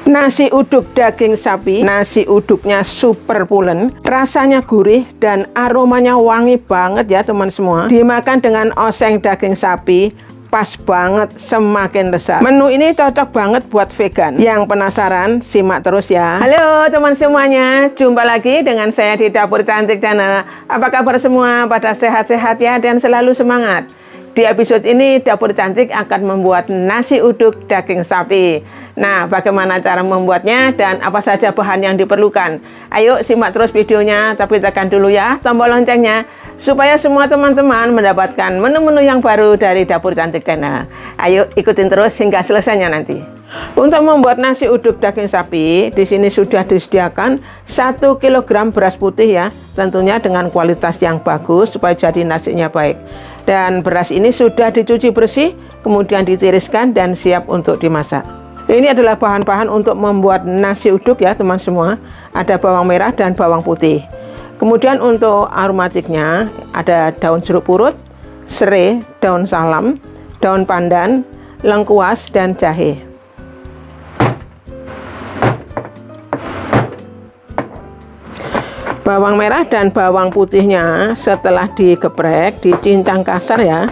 Nasi uduk daging sapi. Nasi uduknya super pulen, rasanya gurih dan aromanya wangi banget ya teman semua. Dimakan dengan oseng daging sapi, pas banget, semakin lezat. Menu ini cocok banget buat vegan. Yang penasaran, simak terus ya. Halo teman semuanya, jumpa lagi dengan saya di Dapur Cantik Channel. Apa kabar semua? Pada sehat-sehat ya dan selalu semangat. Di episode ini, Dapur Cantik akan membuat nasi uduk daging sapi. Nah, bagaimana cara membuatnya dan apa saja bahan yang diperlukan? Ayo simak terus videonya, tapi tekan dulu ya tombol loncengnya, supaya semua teman-teman mendapatkan menu-menu yang baru dari Dapur Cantik Channel. Ayo ikutin terus hingga selesainya nanti. Untuk membuat nasi uduk daging sapi, di sini sudah disediakan 1 kg beras putih ya, tentunya dengan kualitas yang bagus supaya jadi nasinya baik. Dan beras ini sudah dicuci bersih, kemudian ditiriskan dan siap untuk dimasak. Ini adalah bahan-bahan untuk membuat nasi uduk ya teman semua. Ada bawang merah dan bawang putih. Kemudian untuk aromatiknya ada daun jeruk purut, serai, daun salam, daun pandan, lengkuas, dan jahe. Bawang merah dan bawang putihnya setelah digeprek, dicincang kasar ya.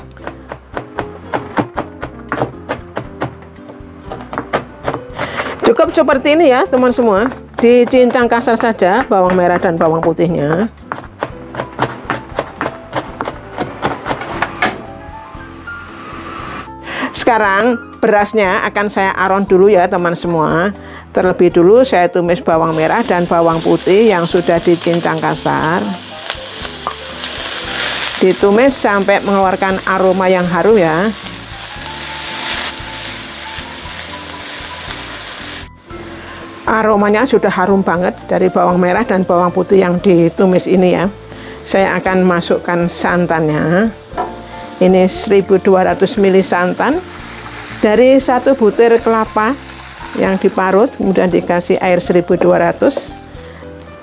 Cukup seperti ini ya teman semua, dicincang kasar saja bawang merah dan bawang putihnya. Sekarang berasnya akan saya aron dulu ya teman semua. Terlebih dulu saya tumis bawang merah dan bawang putih yang sudah dicincang kasar. Ditumis sampai mengeluarkan aroma yang harum ya. Aromanya sudah harum banget dari bawang merah dan bawang putih yang ditumis ini ya. Saya akan masukkan santannya. Ini 1200 ml santan dari 1 butir kelapa yang diparut, kemudian dikasih air 1200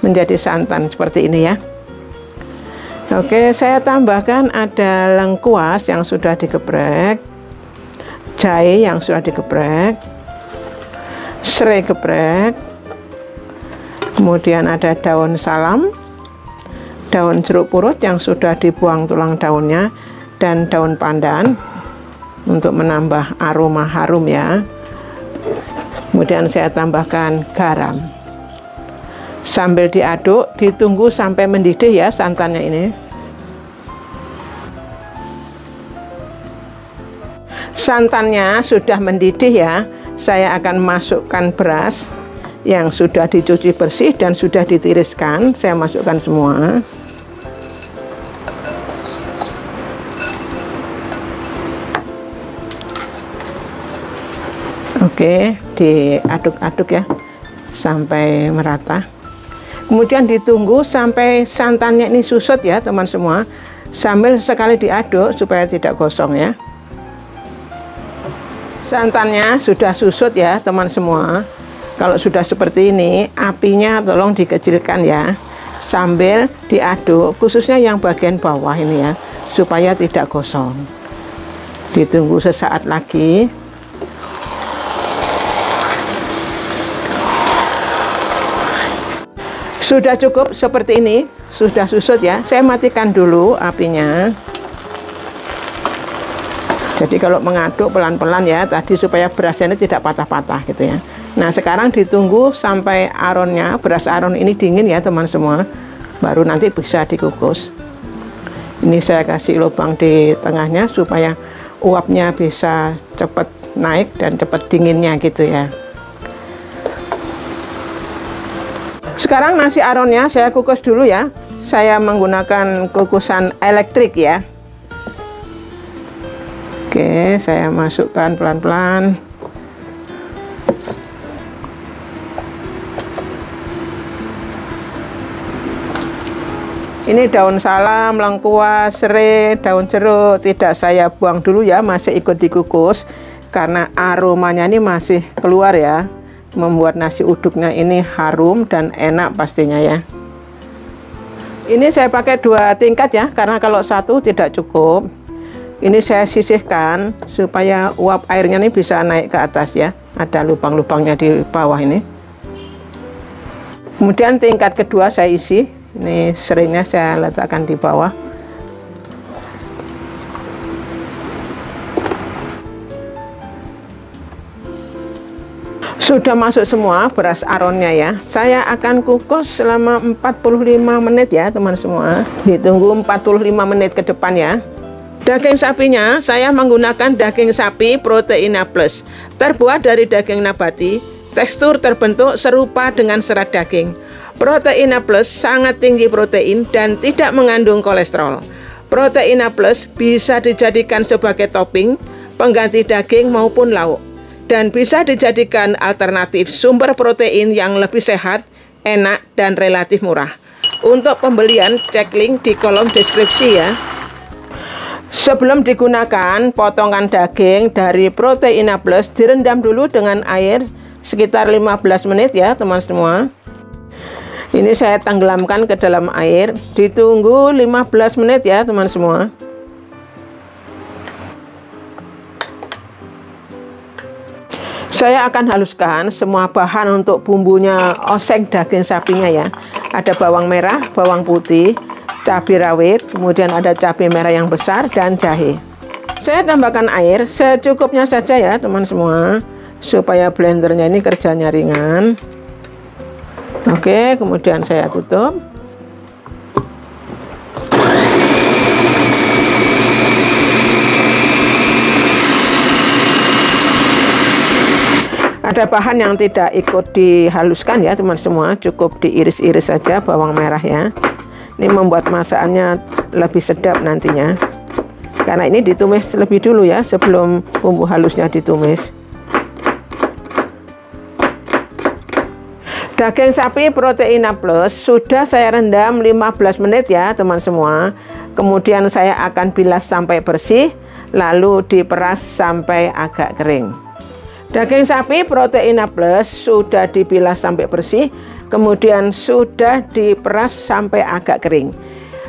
menjadi santan seperti ini ya. Oke, saya tambahkan ada lengkuas yang sudah digeprek, jahe yang sudah digeprek, serai geprek, kemudian ada daun salam, daun jeruk purut yang sudah dibuang tulang daunnya, dan daun pandan untuk menambah aroma harum ya. Kemudian saya tambahkan garam. Sambil diaduk, ditunggu sampai mendidih ya santannya ini. Santannya sudah mendidih ya. Saya akan masukkan beras yang sudah dicuci bersih dan sudah ditiriskan. Saya masukkan semua. Oke, diaduk-aduk ya sampai merata. Kemudian ditunggu sampai santannya ini susut ya teman semua, sambil sekali diaduk supaya tidak gosong ya. Santannya sudah susut ya teman semua. Kalau sudah seperti ini, apinya tolong dikecilkan ya, sambil diaduk, khususnya yang bagian bawah ini ya, supaya tidak gosong. Ditunggu sesaat lagi. Sudah cukup seperti ini, sudah susut ya. Saya matikan dulu apinya. Jadi kalau mengaduk pelan-pelan ya tadi, supaya berasnya ini tidak patah-patah gitu ya. Nah, sekarang ditunggu sampai aronnya, beras aron ini dingin ya teman semua, baru nanti bisa dikukus. Ini saya kasih lubang di tengahnya supaya uapnya bisa cepat naik dan cepat dinginnya gitu ya. Sekarang nasi aronnya saya kukus dulu ya. Saya menggunakan kukusan elektrik ya. Oke, saya masukkan pelan-pelan. Ini daun salam, lengkuas, serai, daun jeruk tidak saya buang dulu ya, masih ikut dikukus karena aromanya ini masih keluar ya. Membuat nasi uduknya ini harum dan enak pastinya ya. Ini saya pakai 2 tingkat ya, karena kalau 1 tidak cukup. Ini saya sisihkan supaya uap airnya ini bisa naik ke atas ya. ada lubang-lubangnya di bawah ini. Kemudian tingkat kedua saya isi, ini seringnya saya letakkan di bawah. Sudah masuk semua beras aronnya ya. Saya akan kukus selama 45 menit ya teman semua. Ditunggu 45 menit ke depan ya. Daging sapinya saya menggunakan daging sapi Proteina Plus, terbuat dari daging nabati. Tekstur terbentuk serupa dengan serat daging. Proteina Plus sangat tinggi protein dan tidak mengandung kolesterol. Proteina Plus bisa dijadikan sebagai topping, pengganti daging maupun lauk, dan bisa dijadikan alternatif sumber protein yang lebih sehat, enak, dan relatif murah. Untuk pembelian, cek link di kolom deskripsi ya. Sebelum digunakan, potongan daging dari Proteina Plus direndam dulu dengan air sekitar 15 menit ya teman semua. Ini saya tenggelamkan ke dalam air, ditunggu 15 menit ya teman semua. Saya akan haluskan semua bahan untuk bumbunya oseng daging sapinya ya. Ada bawang merah, bawang putih, cabai rawit, kemudian ada cabai merah yang besar, dan jahe. Saya tambahkan air secukupnya saja ya teman semua, supaya blendernya ini kerjanya ringan. Oke, kemudian saya tutup. Ada bahan yang tidak ikut dihaluskan ya teman semua, cukup diiris-iris saja bawang merah ya. Ini membuat masakannya lebih sedap nantinya. Karena ini ditumis lebih dulu ya sebelum bumbu halusnya ditumis. Daging sapi Proteina Plus sudah saya rendam 15 menit ya teman semua. Kemudian saya akan bilas sampai bersih, lalu diperas sampai agak kering. Daging sapi Proteina Plus sudah dibilas sampai bersih, kemudian sudah diperas sampai agak kering.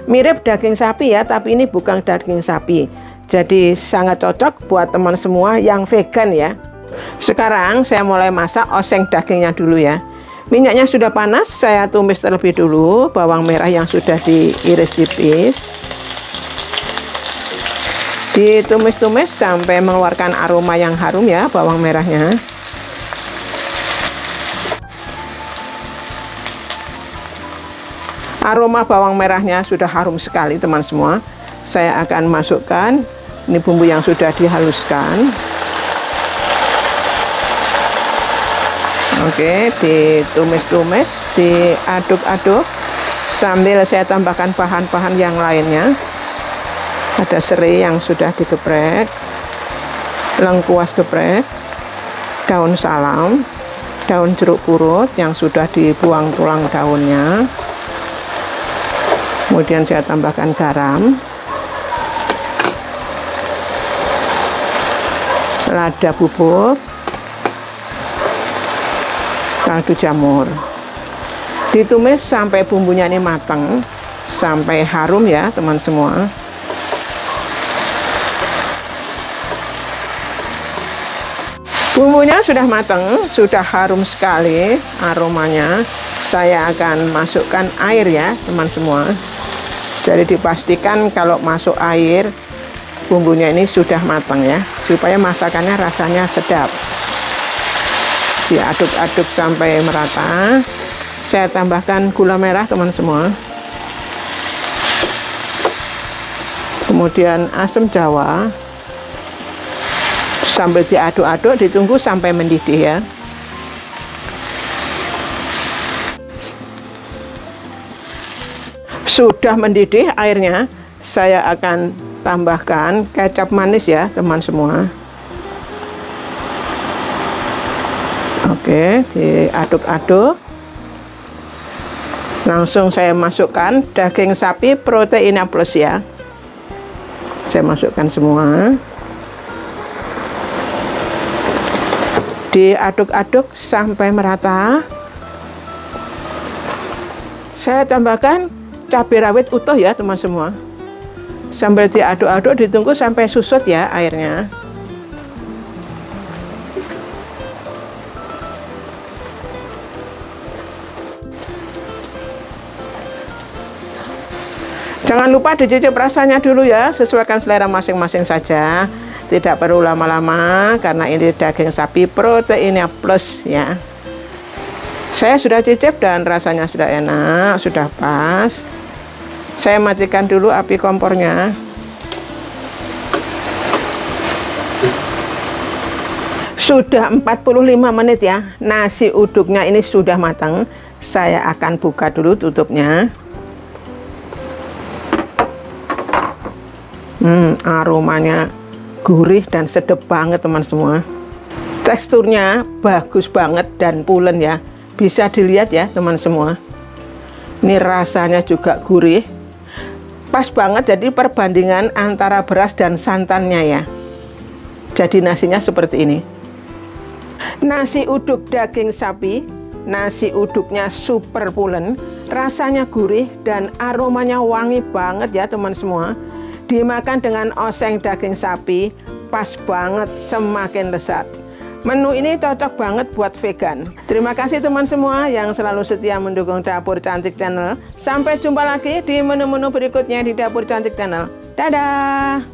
Mirip daging sapi ya, tapi ini bukan daging sapi. Jadi sangat cocok buat teman semua yang vegan ya. Sekarang saya mulai masak oseng dagingnya dulu ya. Minyaknya sudah panas, saya tumis terlebih dulu bawang merah yang sudah diiris tipis. Ditumis-tumis sampai mengeluarkan aroma yang harum ya bawang merahnya. Aroma bawang merahnya sudah harum sekali teman semua. Saya akan masukkan ini bumbu yang sudah dihaluskan. Oke, ditumis-tumis, diaduk-aduk sambil saya tambahkan bahan-bahan yang lainnya. Ada serai yang sudah digeprek, lengkuas geprek, daun salam, daun jeruk purut yang sudah dibuang tulang daunnya. Kemudian saya tambahkan garam, lada bubuk, kaldu jamur. Ditumis sampai bumbunya ini matang, sampai harum ya teman semua. Bumbunya sudah matang, sudah harum sekali aromanya. Saya akan masukkan air ya teman semua. Jadi dipastikan kalau masuk air, bumbunya ini sudah matang ya, supaya masakannya rasanya sedap. Diaduk-aduk sampai merata. Saya tambahkan gula merah teman semua. Kemudian asam jawa. Sambil diaduk-aduk, ditunggu sampai mendidih ya. Sudah mendidih airnya, saya akan tambahkan kecap manis ya teman semua. Oke, diaduk-aduk. Langsung saya masukkan daging sapi Proteina Plus ya. Saya masukkan semua. Diaduk-aduk sampai merata. Saya tambahkan cabai rawit utuh ya teman semua. Sambil diaduk-aduk, ditunggu sampai susut ya airnya. Jangan lupa dicicip rasanya dulu ya, sesuaikan selera masing-masing saja. Tidak perlu lama-lama karena ini daging sapi proteinnya plus ya. Saya sudah cicip dan rasanya sudah enak, sudah pas. Saya matikan dulu api kompornya. Sudah 45 menit ya, nasi uduknya ini sudah matang. Saya akan buka dulu tutupnya. Aromanya gurih dan sedap banget teman semua. Teksturnya bagus banget dan pulen ya. Bisa dilihat ya teman semua. Ini rasanya juga gurih. Pas banget, jadi perbandingan antara beras dan santannya ya. Jadi nasinya seperti ini. Nasi uduk daging sapi, nasi uduknya super pulen, rasanya gurih dan aromanya wangi banget ya teman semua. Dimakan dengan oseng daging sapi, pas banget, semakin lezat. Menu ini cocok banget buat vegan. Terima kasih teman semua yang selalu setia mendukung Dapur Cantik Channel. Sampai jumpa lagi di menu-menu berikutnya di Dapur Cantik Channel. Dadah!